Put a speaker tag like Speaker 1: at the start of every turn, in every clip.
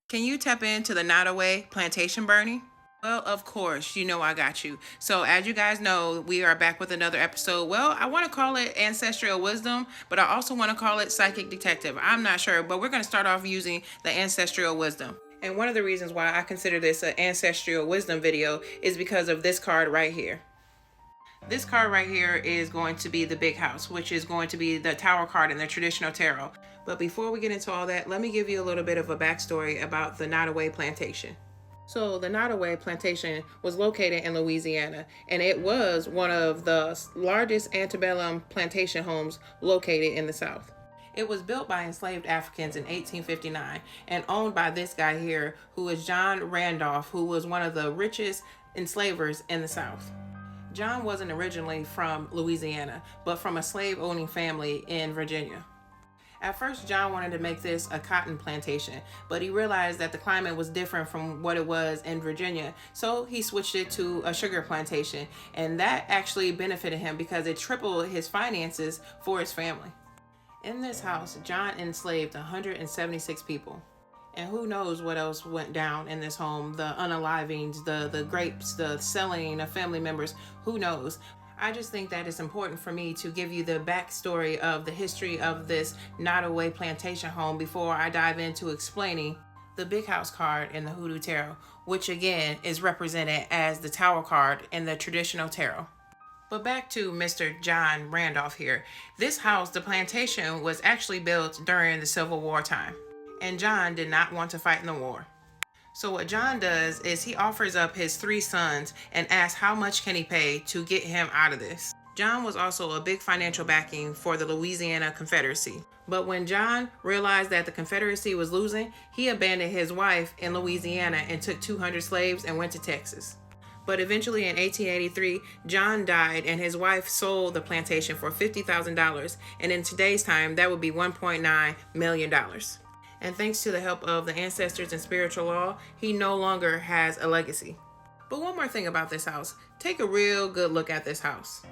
Speaker 1: Can you tap into the Nottoway Plantation burning? Well, of course, you know I got you. So, as you guys know, we are back with another episode. Well, I want to call it Ancestral Wisdom, but I also want to call it Psychic Detective. I'm not sure, but we're going to start off using the Ancestral Wisdom. And one of the reasons why I consider this an Ancestral Wisdom video is because of this card right here. This card right here is going to be the big house, which is going to be the tower card in the traditional tarot. But before we get into all that, let me give you a little bit of a backstory about the Nottoway Plantation. So the Nottoway Plantation was located in Louisiana, and it was one of the largest antebellum plantation homes located in the South. It was built by enslaved Africans in 1859 and owned by this guy here, who is John Randolph, who was one of the richest enslavers in the South. John wasn't originally from Louisiana, but from a slave-owning family in Virginia. At first, John wanted to make this a cotton plantation, but he realized that the climate was different from what it was in Virginia, so he switched it to a sugar plantation, and that actually benefited him because it tripled his finances for his family. In this house, John enslaved 176 people. And who knows what else went down in this home, the unalivings, the grapes, the selling of family members, who knows. I just think that it's important for me to give you the backstory of the history of this Nottoway plantation home before I dive into explaining the big house card in the Hoodoo Tarot, which again is represented as the tower card in the traditional tarot. But back to Mr. John Randolph here. This house, the plantation, was actually built during the Civil War time. And John did not want to fight in the war. So what John does is he offers up his 3 sons and asks how much can he pay to get him out of this. John was also a big financial backing for the Louisiana Confederacy. But when John realized that the Confederacy was losing, he abandoned his wife in Louisiana and took 200 slaves and went to Texas. But eventually in 1883, John died and his wife sold the plantation for $50,000. And in today's time, that would be $1.9 million. And thanks to the help of the ancestors and spiritual law, he no longer has a legacy. But one more thing about this house. Take a real good look at this house.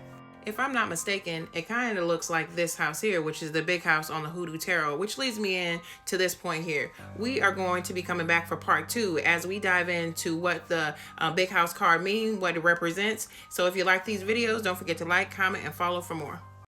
Speaker 1: If I'm not mistaken, it kind of looks like this house here, which is the big house on the Hoodoo Tarot, which leads me in to this point here. We are going to be coming back for part 2 as we dive into what the big house card means, what it represents. So if you like these videos, don't forget to like, comment, and follow for more.